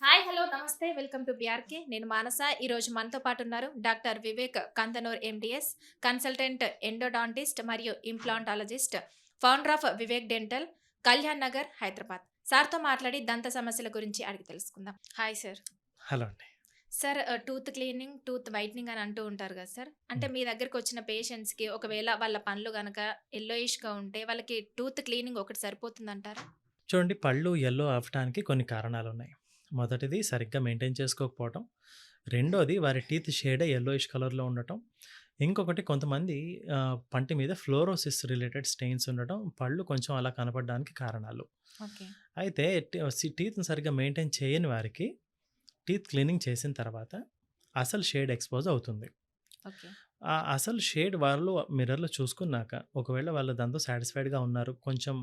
Hi! Hello! నమస్తే. Welcome to BRK. నేను మానస. ఈరోజు మనతో పాటు ఉన్నారు doctor Vivek Kandanur MDS, consultant endodontist మరియు implantologist, founder of Vivek dental, Kalyan Nagar, Hyderabad. సార్‌తో మాట్లాడి దంత సమస్యల గురించి అడిగి తెలుసుకుందాం. Hi sir. హలో అండి. Sir tooth cleaning, tooth whitening అని అంటూ ఉంటారు కదా సార్. అంటే హ్మ్. మీ దగ్గరకొచ్చిన పేషెంట్స్‌కి ఒకవేళ వాళ్ళ పళ్ళు గనక యెల్లోయిష్‌గా ఉంటే వాళ్ళకి టూత్ క్లీనింగ్ ఒకటి సరిపోతుందంటారా? చూడండి, పళ్ళు యెల్లో అవ్వటానికి కొన్ని కారణాలున్నాయి. మొదటిది సరిగ్గా మెయింటైన్ చేసుకోకపోవటం. రెండోది వారి టీత్ షేడే యెల్లోయిష్ కలర్‌లో ఉండటం. ఇంకొకటి కొంతమంది పంటి మీద ఫ్లోరోసిస్ రిలేటెడ్ స్టెయిన్స్ ఉండటం, పళ్ళు కొంచెం అలా కనపడడానికి కారణాలు. ఓకే. అయితే టీత్‌ని సరిగ్గా మెయింటైన్ చేయని వారికి టీత్ క్లీనింగ్ చేసిన తర్వాత అసలు షేడ్ ఎక్స్‌పోజ్ అవుతుంది. ఓకే. ఆ అసలు షేడ్ వాళ్ళు మిర్రర్‌లో చూసుకున్నాక, ఒకవేళ వాళ్ళు దాంతో సాటిస్ఫైడ్‌గా ఉన్నారు. కొంచెం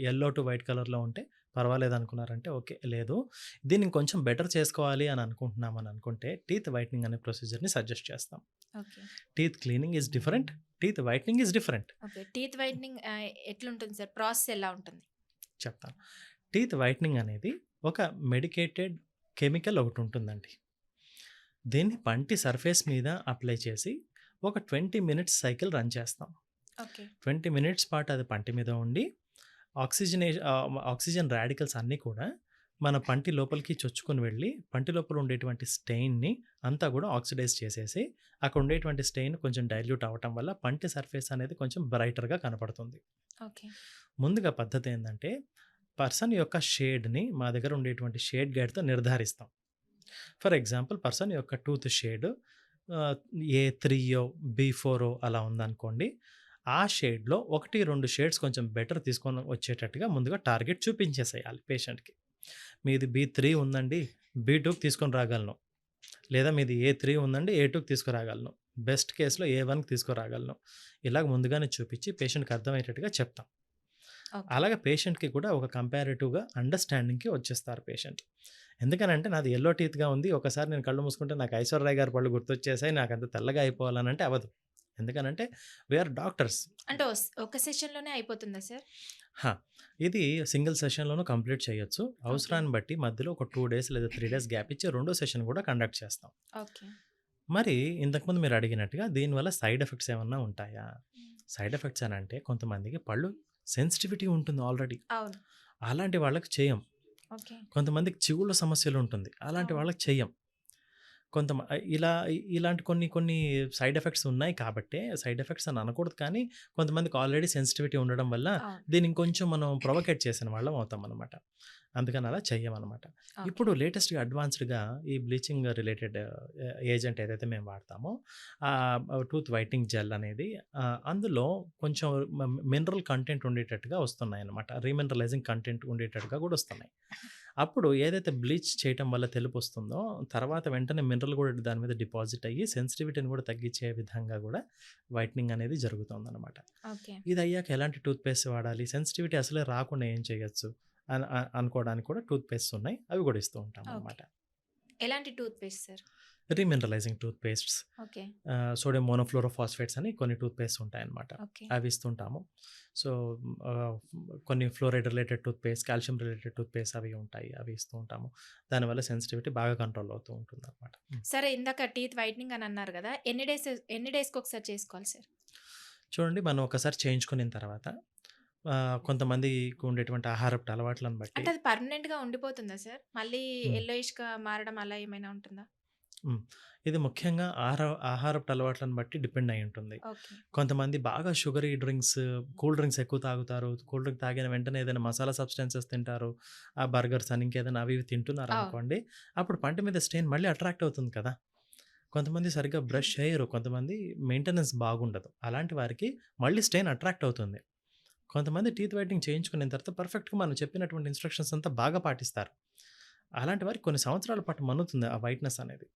యెల్లో టు వైట్ కలర్‌లో ఉంటే పర్వాలేదనుకున్నారంటే ఓకే. లేదు, దీన్ని ఇంకొంచెం బెటర్ చేసుకోవాలి అని అనుకుంటున్నామని అనుకుంటే టీత్ వైట్నింగ్ అనే ప్రొసీజర్‌ని సజెస్ట్ చేస్తాం. Okay. Teeth cleaning is different. Teeth whitening is different. Okay. Teeth whitening ఎట్లుంటుంది సార్? ప్రాసెస్ ఎలా ఉంటుంది? చెప్తాను. టీత్ వైట్నింగ్ అనేది ఒక మెడికేటెడ్ కెమికల్ ఒకటుంటుందండి. దీన్ని పంటి సర్ఫేస్ మీద అప్లై చేసి ఒక 20 మినిట్స్ సైకిల్ రన్ చేస్తాం. ఓకే. 20 మినిట్స్ పాటు అది పంటి మీద ఉండి ఆక్సిజన్ రాడికల్స్ అన్నీ కూడా మన పంటి లోపలికి చొచ్చుకొని వెళ్ళి, పంటి లోపల ఉండేటువంటి స్టెయిన్‌ని అంతా గూడా ఆక్సిడైజ్ చేసేసి, అక్కడ ఉండేటువంటి స్టెయిన్ కొంచెం డైల్యూట్ అవ్వటం వల్ల పంటి సర్ఫేస్ అనేది కొంచెం బ్రైటర్‌గా కనపడుతుంది. ఓకే. ముందుగా పద్ధతి ఏందంటే, పర్సన్ యొక్క షేడ్‌ని మా దగ్గర ఉండేటువంటి షేడ్ గైడ్‌తో నిర్ధారిస్తాం. ఫర్ ఎగ్జాంపుల్, పర్సన్ యొక్క టూత్ షేడ్ ఆహ్, ఏ3యో, బీ4ఓ అలా ఉందనుకోండి. ఆ షేడ్‌లో 1, 2 షేడ్స్ కొంచెం బెటర్ తీసుకొని వచ్చేటట్టుగా ముందుగా టార్గెట్ చూపించేసేయాలి పేషెంట్‌కి. మీది బీ3 ఉందండి, బీ2కి తీసుకొని రాగలను. లేదా మీది ఏ3 ఉందండి, ఏ2కి తీసుకురాగలను. బెస్ట్ కేస్‌లో ఏ1కి తీసుకురాగలను. ఇలాగ ముందుగానే చూపించి పేషెంట్‌కి అర్థమయ్యేటట్టుగా చెప్తాం. ఓకే. అలాగే పేషెంట్‌కి కూడా ఒక కంపారేటివ్‌గా అండర్‌స్టాండింగ్‌కి వచ్చేస్తారు పేషెంట్. ఎందుకనంటే నాది యెల్లో టీత్‌గా ఉంది. ఒకసారి నేను కళ్ళు మూసుకుంటే నాకు ఐశ్వర్య గారి పళ్ళు గుర్తొచ్చేసాయి. నాకంత తెల్లగా అయిపోవాలనంటే అవ్వదు. ఎందుకనంటే వి ఆర్ డాక్టర్స్. అంటే ఒక సెషన్‌లోనే అయిపోతుందా సార్? హా! ఇది సింగిల్ సెషన్‌లోనూ కంప్లీట్ చేయొచ్చు. ఓకే. అవసరాన్ని బట్టి మధ్యలో ఒక 2 డేస్ లేదా 3 డేస్ గ్యాప్ ఇచ్చి రెండో సెషన్ కూడా కండక్ట్ చేస్తాం. ఓకే. మరి ఇంతకుముందు మీరు అడిగినట్టుగా దీనివల్ల సైడ్ ఎఫెక్ట్స్ ఏమన్నా ఉంటాయా? హ్మ్. సైడ్ ఎఫెక్ట్స్ అనంటే కొంతమందికి పళ్ళు సెన్సిటివిటీ ఉంటుంది ఆల్రెడీ. అవును. అలాంటి వాళ్ళకి చేయం. ఓకే. కొంతమందికి చెవుల సమస్యలు ఉంటుంది. అలాంటి అవును. వాళ్ళకి చెయ్యం. ఇలా ఇలాంటి కొన్ని కొన్ని సైడ్ ఎఫెక్ట్స్ ఉన్నాయి కాబట్టే, సైడ్ ఎఫెక్ట్స్ అని అనకూడదు కానీ, కొంతమందికి ఆల్రెడీ సెన్సిటివిటీ ఉండడం వల్ల అవును. దీన్ని ఇంకొంచెం మనం ప్రొవోకేట్ చేసిన వాళ్ళం అవుతామనమాట. అందుకని అలా చెయ్యమనమాట. ఓకే. ఇప్పుడు లేటెస్ట్‌గా అడ్వాన్స్డ్‌గా ఈ బ్లీచింగ్ రిలేటెడ్ ఏజెంట్ ఏదైతే మేము వాడతామో, టూత్ వైట్నింగ్ జెల్ అనేది అందులో కొంచెం మినరల్ కంటెంట్ ఉండేటట్టుగా వస్తున్నాయన్నమాట. రీమినరలైజింగ్ కంటెంట్ ఉండేటట్టుగా కూడా వస్తున్నాయి. అప్పుడు ఏదైతే బ్లీచ్ చేయటం వల్ల తెలుపొస్తుందో, తర్వాత వెంటనే మినరల్ గూడా దాని మీద డిపాజిట్ అయ్యి, సెన్సిటివిటీని గూడా తగ్గించే విధంగా గూడా వైట్నింగ్ అనేది జరుగుతోందనమాట. ఓకే. ఇదయ్యాక ఎలాంటి టూత్ పేస్ట్ వాడాలి? సెన్సిటివిటీ అసలే రాకుండా ఏం చేయొచ్చు? అనుకోవడానికి కూడా టూత్ పేస్ట్స్ ఉన్నాయి. అవి గూడా ఇస్తూ ఓకే. ఉంటామనమాట. ఎలాంటి tooth paste sir? Remineralising tooth pastes, okay. Sodium monofluorophosphates అని కొన్ని టూత్ పేస్ట్స్ ఉంటాయన్నమాట. ఓకే. అవి ఇస్తుంటాము. సో, ఆహ్, కొన్ని fluoride related tooth paste, calcium related tooth paste అవి ఉంటాయి. అవి ఇస్తూ ఉంటాము. దానివల్ల సెన్సిటివిటీ బాగా కంట్రోల్ అవుతూ ఉంటుందన్నమాట. హ్మ్. సరే ఇందాక టీత్ వైట్నింగ్ అని అన్నారు గదా! ఎన్ని డేస్‌కి ఒకసారి చేసుకోవాలి సార్? చూడండి, మనం ఒకసారి చేయించుకునిన తర్వాత కొంతమందికి ఉండేటువంటి ఆహారపు అలవాట్లను బట్టి. అంటే అది పర్మనెంట్‌గా ఉండిపోతుందా సార్? మళ్ళీ హ్మ్. యెల్లోయిష్‌గా మారడం అలా ఏమైనా ఉంటుందా? హ్మ్. ఇది ముఖ్యంగా ఆహారపు అలవాట్లను బట్టి డిపెండ్ అయ్యి ఉంటుంది. ఓకే. కొంతమంది బాగా షుగరీ డ్రింక్స్, కూల్ డ్రింక్స్ ఎక్కువ తాగుతారు. కూల్ డ్రింక్ తాగిన వెంటనే ఏదైనా మసాలా సబ్స్టెన్సెస్ తింటారు. ఆ బర్గర్స్ అని ఇంకేదైనా అవి ఇవి అవును. తింటున్నారనుకోండి. అప్పుడు పంట మీద స్టెయిన్ మళ్ళీ అట్రాక్ట్ అవుతుంది కదా! కొంతమంది సరిగ్గా బ్రష్ చేయరు. కొంతమంది మెయింటెనెన్స్ బాగుండదు. అలాంటి వారికి మళ్ళీ స్టెయిన్ అట్రాక్ట్ అవుతుంది. కొంతమంది టీత్ వైట్నింగ్ చేయించుకున్న తర్వాత పర్ఫెక్ట్‌గా మనం చెప్పినటువంటి ఇన్‌స్ట్రక్షన్స్ అంతా బాగా పాటిస్తారు. అలాంటి వారికి కొన్ని సంవత్సరాల పాటు మన్నుతుంది ఆ వైట్‌నెస్ అనేది.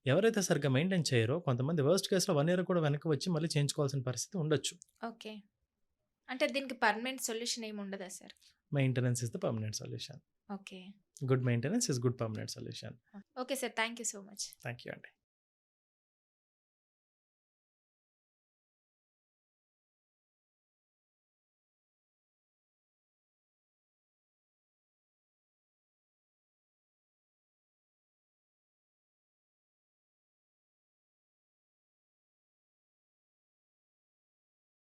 ఎవరైతే సరిగ్గా మెయింటైన్ చేయరో కొంతమంది వర్స్ట్ కేస్‌లో 1 ఇయర్ కూడా వెనక్కి వచ్చి మళ్ళీ చేయించుకోవాల్సిన పరిస్థితి ఉండొచ్చు. ఓకే. అంటే దీనికి పర్మనెంట్ సొల్యూషన్ ఏమి ఉండదా sir? Maintenance is the permanent solution. Okay. Good maintenance is good permanent solution. Okay sir. Thank you so much. Thank you అండి.